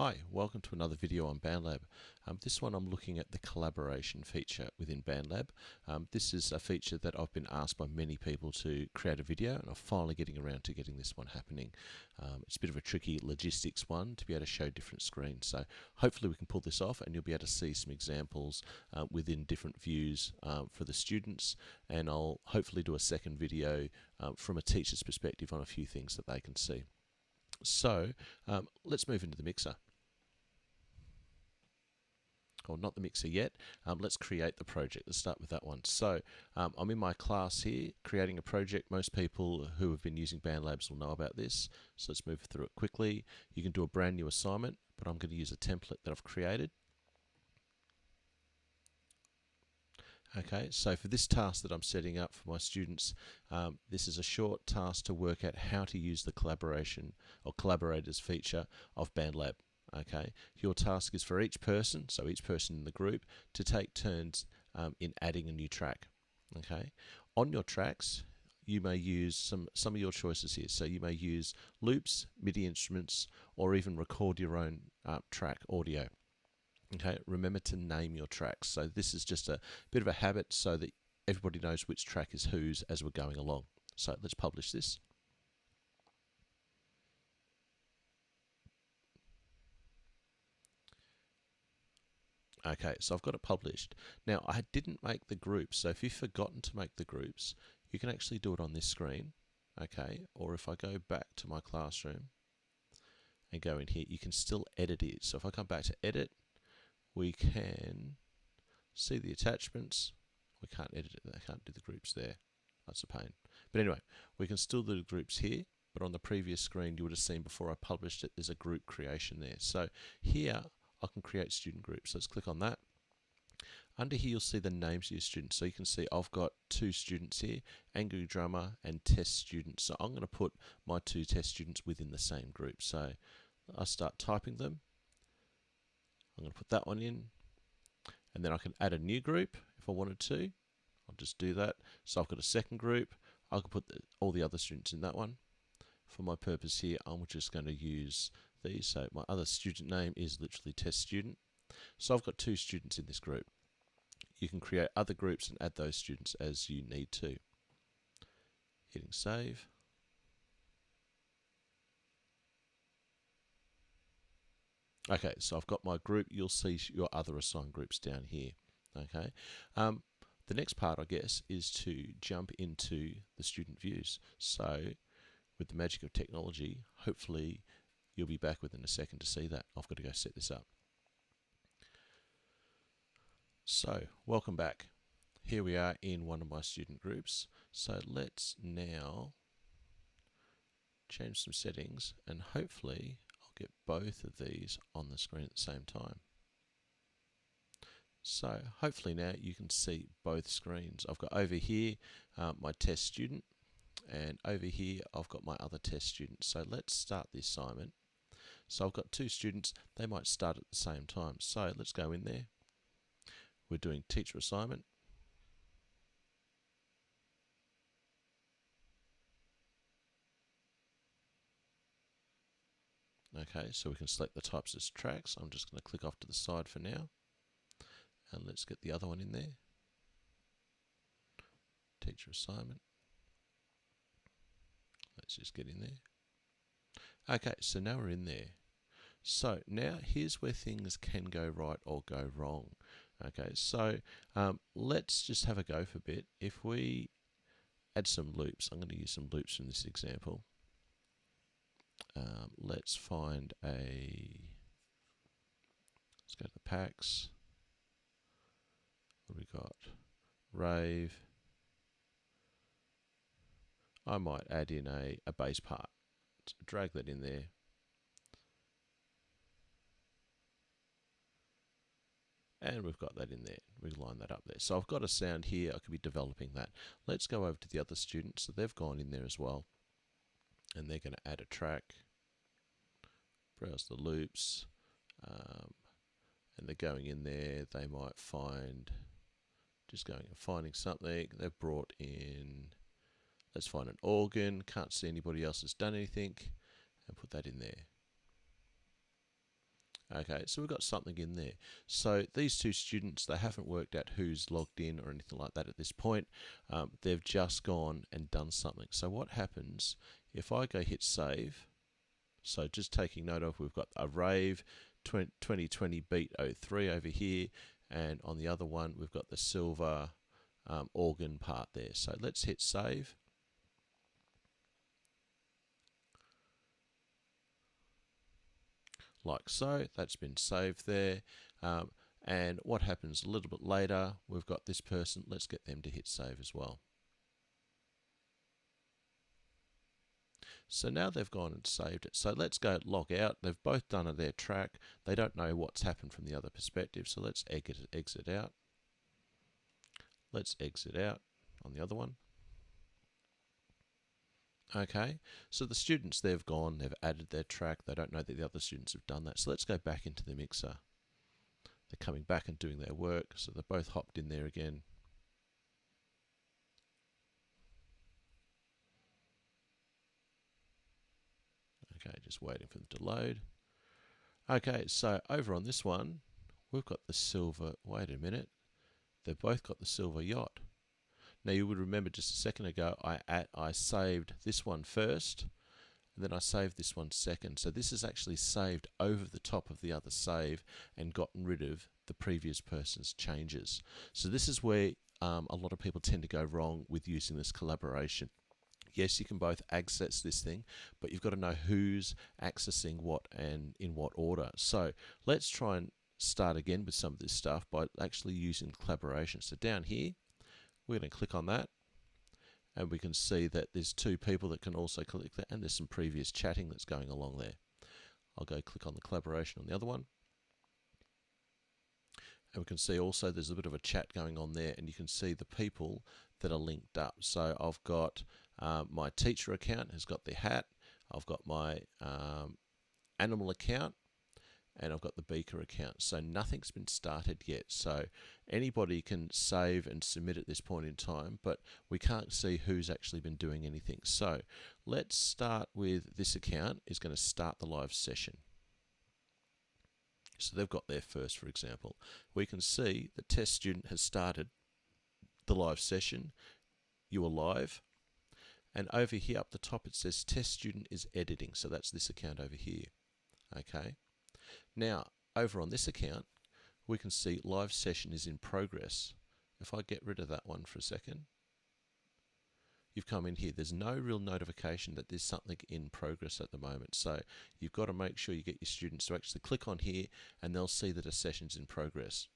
Hi, welcome to another video on Bandlab. This one I'm looking at the collaboration feature within Bandlab. This is a feature that I've been asked by many people to create a video, and I'm finally getting around to getting this one happening. It's a bit of a tricky logistics one to be able to show different screens, so hopefully we can pull this off and you'll be able to see some examples within different views for the students, and I'll hopefully do a second video from a teacher's perspective on a few things that they can see. So let's move into the mixer. Or not the mixer yet. Let's create the project. Let's start with that one. So I'm in my class here creating a project. Most people who have been using Bandlabs will know about this. So let's move through it quickly. You can do a brand new assignment, but I'm going to use a template that I've created. Okay, so for this task that I'm setting up for my students, this is a short task to work out how to use the collaboration or collaborators feature of Bandlab. Okay, your task is for each person, so each person in the group, to take turns in adding a new track. Okay, on your tracks, you may use some of your choices here. So you may use loops, MIDI instruments, or even record your own track audio. Okay, remember to name your tracks. So this is just a bit of a habit so that everybody knows which track is whose as we're going along. So let's publish this. Okay, so I've got it published. Now I didn't make the groups, so if you've forgotten to make the groups, you can actually do it on this screen. Okay, or if I go back to my classroom and go in here, you can still edit it. So if I come back to edit, we can see the attachments. We can't edit it, I can't do the groups there. That's a pain. But anyway, we can still do the groups here, but on the previous screen you would have seen before I published it, there's a group creation there. So here I can create student groups. Let's click on that. Under here you'll see the names of your students. So you can see I've got two students here, Angry Drummer and Test Student. So I'm going to put my two test students within the same group. So I start typing them. I'm going to put that one in, and then I can add a new group if I wanted to. I'll just do that. So I've got a second group. I can put all the other students in that one. For my purpose here, I'm just going to use these. So my other student name is literally test student. So I've got two students in this group. You can create other groups and add those students as you need to. Hitting save. Okay, so I've got my group. You'll see your other assigned groups down here. Okay. The next part, I guess, is to jump into the student views. So with the magic of technology, hopefully you'll be back within a second to see that. I've got to go set this up. So welcome back. Here we are in one of my student groups. So let's now change some settings, and hopefully I'll get both of these on the screen at the same time. So hopefully now you can see both screens. I've got over here my test student, and over here I've got my other test student. So let's start the assignment. So I've got two students, they might start at the same time. So let's go in there. We're doing teacher assignment. Okay, so we can select the types as tracks. I'm just going to click off to the side for now. And let's get the other one in there. Teacher assignment. Let's just get in there. Okay, so now we're in there. So now here's where things can go right or go wrong. Okay, so let's just have a go for a bit. If we add some loops, I'm going to use some loops from this example. Let's find let's go to the packs. What have we got? Rave. I might add in a bass part. So drag that in there. And we've got that in there. We line that up there. So I've got a sound here. I could be developing that. Let's go over to the other students. So they've gone in there as well. And they're going to add a track. Browse the loops. And they're going in there. They might find, just going and finding something. They've brought in, let's find an organ. Can't see anybody else has done anything. And put that in there. Okay, so we've got something in there. So these two students, they haven't worked out who's logged in or anything like that at this point. They've just gone and done something. So what happens if I go hit save? So just taking note of, we've got a rave 2020 beat 03 over here, and on the other one we've got the silver organ part there. So let's hit save. Like so, that's been saved there. And what happens a little bit later, we've got this person, let's get them to hit save as well. So now they've gone and saved it. So let's go log out. They've both done their track. They don't know what's happened from the other perspective. So let's exit out. Let's exit out on the other one. Okay, so the students, they've gone, they've added their track. They don't know that the other students have done that. So let's go back into the mixer. They're coming back and doing their work. So they're both hopped in there again. Okay, just waiting for them to load. Okay, so over on this one, we've got the silver, wait a minute, they've both got the silver yacht. Now you would remember just a second ago, I saved this one first, and then I saved this one second. So this is actually saved over the top of the other save and gotten rid of the previous person's changes. So this is where a lot of people tend to go wrong with using this collaboration. Yes, you can both access this thing, but you've got to know who's accessing what and in what order. So let's try and start again with some of this stuff by actually using collaboration. So down here, we're going to click on that, and we can see that there's two people that can also click that, and there's some previous chatting that's going along there. I'll go click on the collaboration on the other one. And we can see also there's a bit of a chat going on there, and you can see the people that are linked up. So I've got my teacher account has got the hat, I've got my animal account, and I've got the beaker account. So nothing's been started yet. So anybody can save and submit at this point in time, but we can't see who's actually been doing anything. So let's start with this account is going to start the live session. So they've got there first, for example. We can see the test student has started the live session. You are live. And over here up the top it says test student is editing. So that's this account over here. Okay. Now, over on this account, we can see live session is in progress. If I get rid of that one for a second, you've come in here. There's no real notification that there's something in progress at the moment. So you've got to make sure you get your students to actually click on here, and they'll see that a session's in progress.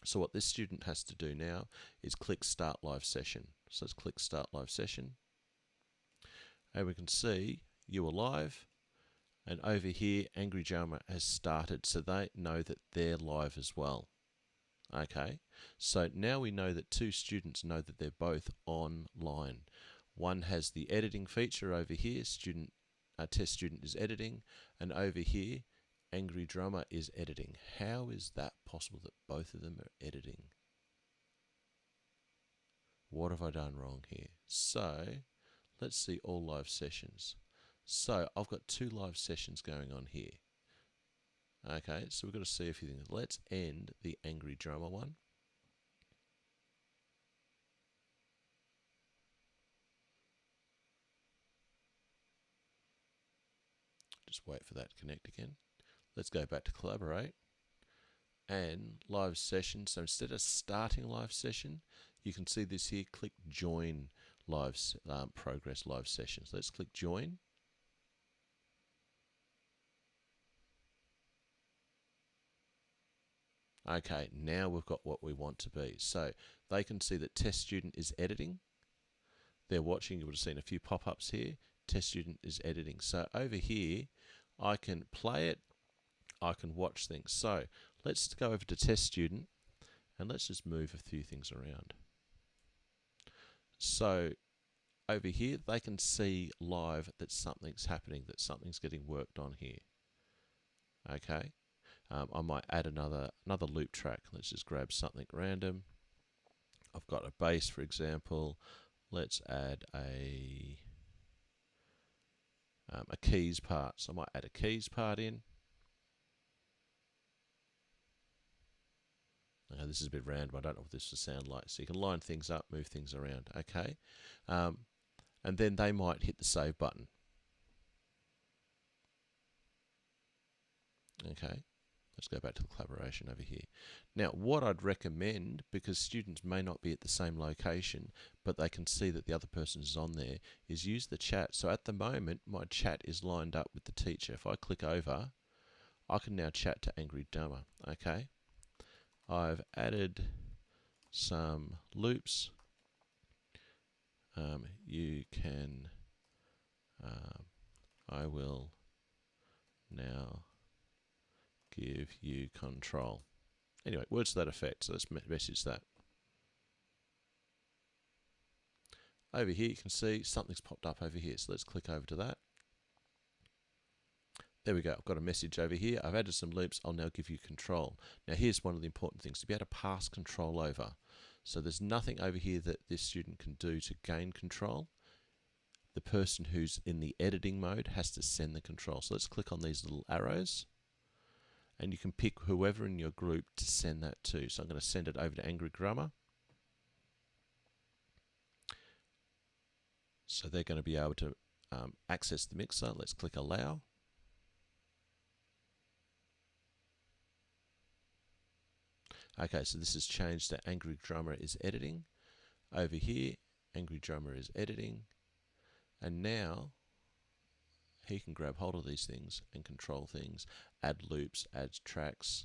So what this student has to do now is click Start Live Session. So let's click Start Live Session. And we can see you are live. And over here, Angry Drummer has started, so they know that they're live as well. Okay, so now we know that two students know that they're both online. One has the editing feature over here, test student is editing, and over here, Angry Drummer is editing. How is that possible that both of them are editing? What have I done wrong here? So, let's see all live sessions. So I've got two live sessions going on here. Okay, so we've got to see a few things. Let's end the Angry Drummer one. Just wait for that to connect again. Let's go back to collaborate and live session. So instead of starting live session, you can see this here. Click join live progress live sessions. Let's click join. Okay, now we've got what we want to be. So they can see that test student is editing. They're watching. You would have seen a few pop-ups here. Test student is editing. So over here, I can play it. I can watch things. So let's go over to test student, and let's just move a few things around. So over here, they can see live that something's happening, that something's getting worked on here. Okay. I might add another loop track. Let's just grab something random. I've got a bass, for example. Let's add a keys part. So I might add a keys part in. This is a bit random. I don't know what this will sound like. So you can line things up, move things around. Okay. And then they might hit the save button. Okay. Let's go back to the collaboration over here. Now, what I'd recommend, because students may not be at the same location, but they can see that the other person is on there, is use the chat. So at the moment, my chat is lined up with the teacher. If I click over, I can now chat to Angry Drummer. Okay. I've added some loops. You can, I will now give you control. Anyway, words to that effect. So let's message that. Over here, you can see something's popped up over here. So let's click over to that. There we go. I've got a message over here. I've added some loops. I'll now give you control. Now, here's one of the important things, to be able to pass control over. So there's nothing over here that this student can do to gain control. The person who's in the editing mode has to send the control. So let's click on these little arrows, and you can pick whoever in your group to send that to. So I'm going to send it over to Angry Drummer. So they're going to be able to access the mixer. Let's click Allow. Okay, so this has changed to Angry Drummer is editing. Over here, Angry Drummer is editing. And now he can grab hold of these things and control things, add loops, add tracks,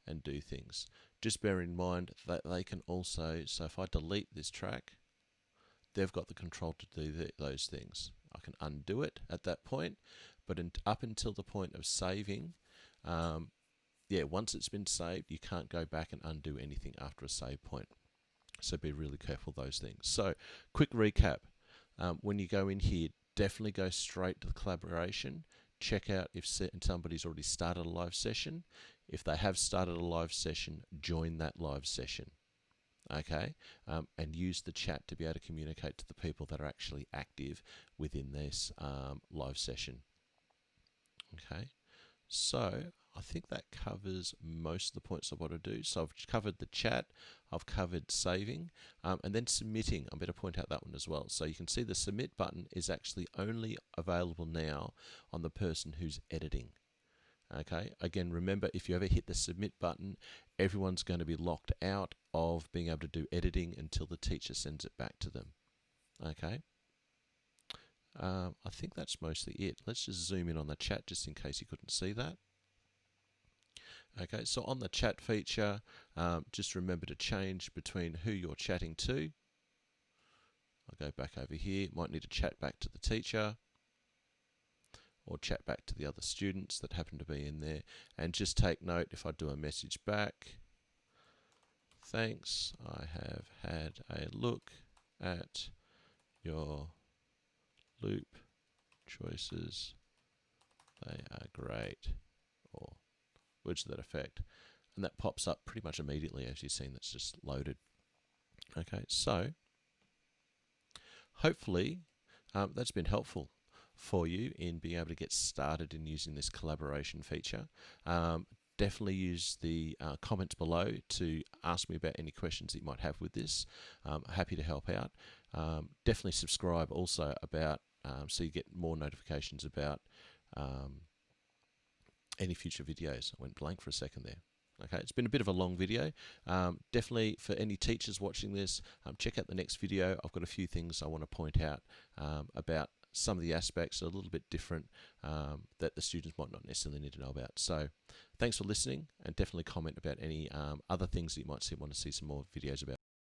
and do things. Just bear in mind that they can also, so if I delete this track, they've got the control to do those things. I can undo it at that point, but up until the point of saving, once it's been saved, you can't go back and undo anything after a save point. So be really careful of those things. So quick recap. When you go in here, definitely go straight to the collaboration. Check out if somebody's already started a live session. If they have started a live session, join that live session. Okay, and use the chat to be able to communicate to the people that are actually active within this live session. Okay, so I think that covers most of the points I want to do. So I've covered the chat, I've covered saving, and then submitting. I'm going to point out that one as well. So you can see the submit button is actually only available now on the person who's editing. Okay, again, remember, if you ever hit the submit button, everyone's going to be locked out of being able to do editing until the teacher sends it back to them. Okay, I think that's mostly it. Let's just zoom in on the chat just in case you couldn't see that. Okay, so on the chat feature, just remember to change between who you're chatting to. I'll go back over here, might need to chat back to the teacher, or chat back to the other students that happen to be in there. And just take note, if I do a message back, thanks, I have had a look at your loop choices. They are great, or words to that effect. And that pops up pretty much immediately, as you've seen, that's just loaded. Okay, so hopefully that's been helpful for you in being able to get started in using this collaboration feature. Definitely use the comments below to ask me about any questions that you might have with this. Happy to help out. Definitely subscribe also about so you get more notifications about any future videos. I went blank for a second there. Okay, it's been a bit of a long video. Definitely for any teachers watching this, check out the next video. I've got a few things I want to point out about some of the aspects are a little bit different that the students might not necessarily need to know about. So thanks for listening, and definitely comment about any other things that you might want to see some more videos about.